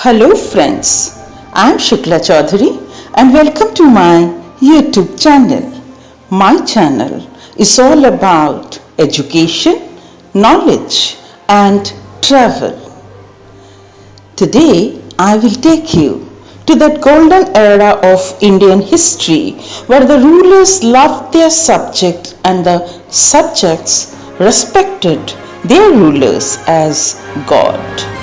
Hello friends, I am Shukla Choudhury and welcome to my YouTube channel. My channel is all about education, knowledge and travel. Today I will take you to that golden era of Indian history where the rulers loved their subjects and the subjects respected their rulers as God.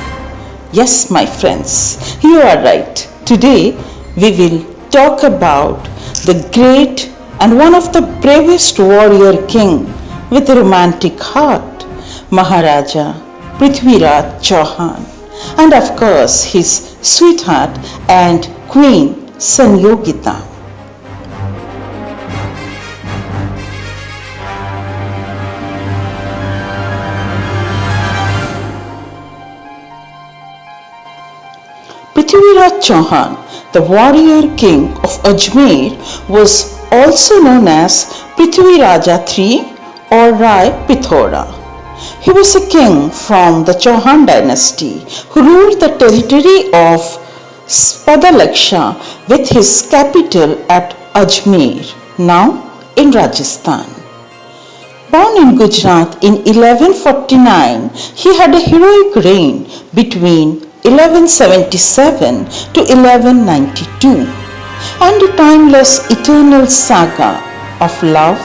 Yes, my friends, you are right. Today we will talk about the great and one of the bravest warrior king with a romantic heart, Maharaja Prithviraj Chauhan, and of course his sweetheart and queen Sanyogita. Prithviraj Chauhan, the warrior king of Ajmer, was also known as Prithviraja III or Rai Pithoda. He was a king from the Chauhan dynasty who ruled the territory of Spadalaksha with his capital at Ajmer, now in Rajasthan. Born in Gujarat in 1149, he had a heroic reign between 1177 to 1192 and a timeless eternal saga of love,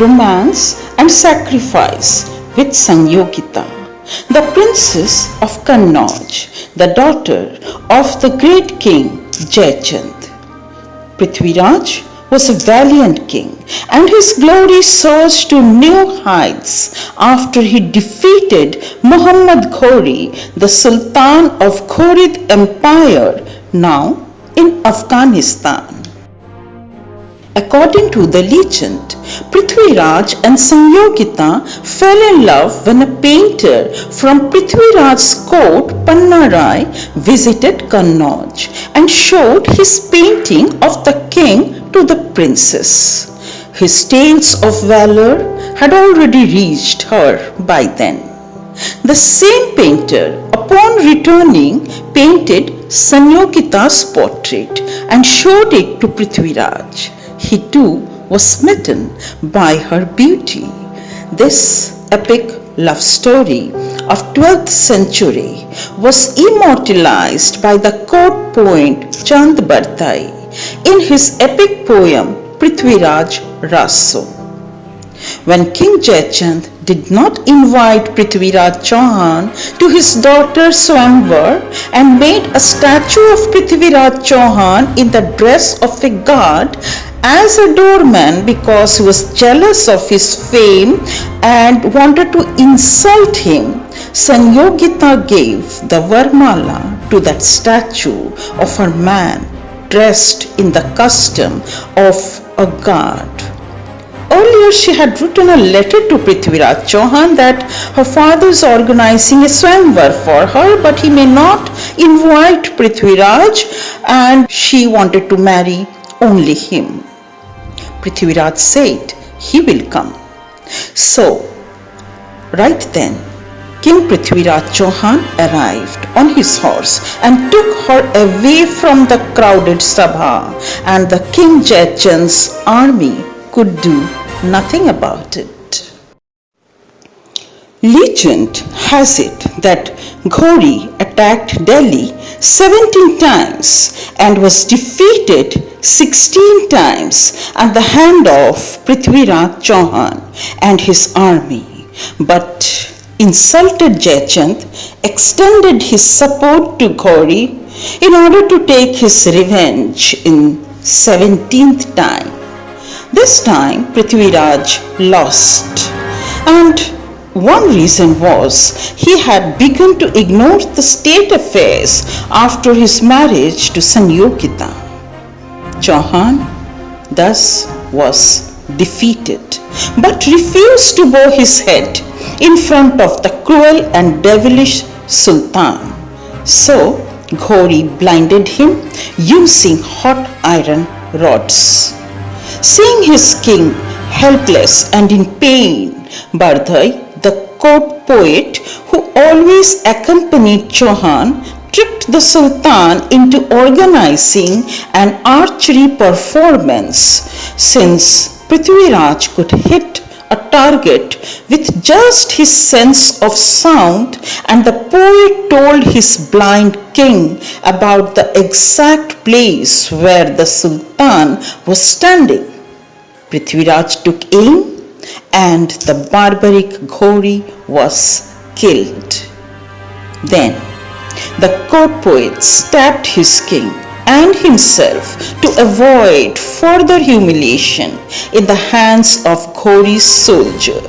romance and sacrifice with Sanyogita, the princess of Kannauj, the daughter of the great king Jayachand. Prithviraj was a valiant king and his glory surged to new heights after he defeated Muhammad Ghori, the Sultan of Ghorid Empire, now in Afghanistan. According to the legend, Prithviraj and Sanyogita fell in love when a painter from Prithviraj's court, Pannarai, visited Kannauj and showed his painting of the king to the princess. His tales of valor had already reached her by then. The same painter, upon returning, painted Sanyogita's portrait and showed it to Prithviraj. He too was smitten by her beauty. This epic love story of 12th century was immortalized by the court poet Chand Bardai in his epic poem Prithviraj Raso. When King Jayachand did not invite Prithviraj Chauhan to his daughter Swayamvar and made a statue of Prithviraj Chauhan in the dress of a god as a doorman because he was jealous of his fame and wanted to insult him, Sanyogita gave the Varmala to that statue of a man dressed in the costume of a god. Earlier she had written a letter to Prithviraj Chauhan that her father is organizing a Swayamvar for her but he may not invite Prithviraj and she wanted to marry only him. Prithviraj said he will come. So, right then, King Prithviraj Chauhan arrived on his horse and took her away from the crowded Sabha, and the King Jayachand's army could do nothing about it. Legend has it that Ghori attacked Delhi 17 times and was defeated 16 times at the hand of Prithviraj Chauhan and his army, but insulted Jayachand extended his support to Ghori in order to take his revenge in 17th time. This time Prithviraj lost, and one reason was he had begun to ignore the state affairs after his marriage to Sanyogita. Chauhan thus was defeated but refused to bow his head in front of the cruel and devilish Sultan. So Ghori blinded him using hot iron rods. Seeing his king helpless and in pain, Bardai, the court poet who always accompanied Chauhan, tricked the Sultan into organizing an archery performance, since Prithviraj could hit a target with just his sense of sound, and the poet told his blind king about the exact place where the Sultan was standing. Prithviraj took aim, and the barbaric Ghori was killed. Then the court poet stabbed his king and himself to avoid further humiliation in the hands of Ghori's soldier.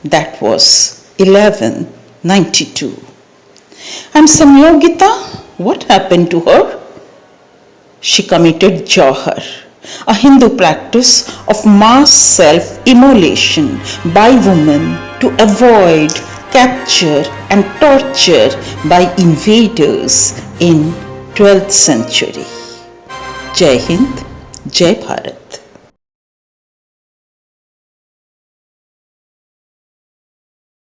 That was 1192. And Sanyogita, what happened to her? She committed Jauhar, a Hindu practice of mass self-immolation by women to avoid capture and torture by invaders in 12th century. Jai Hind, Jai Bharat.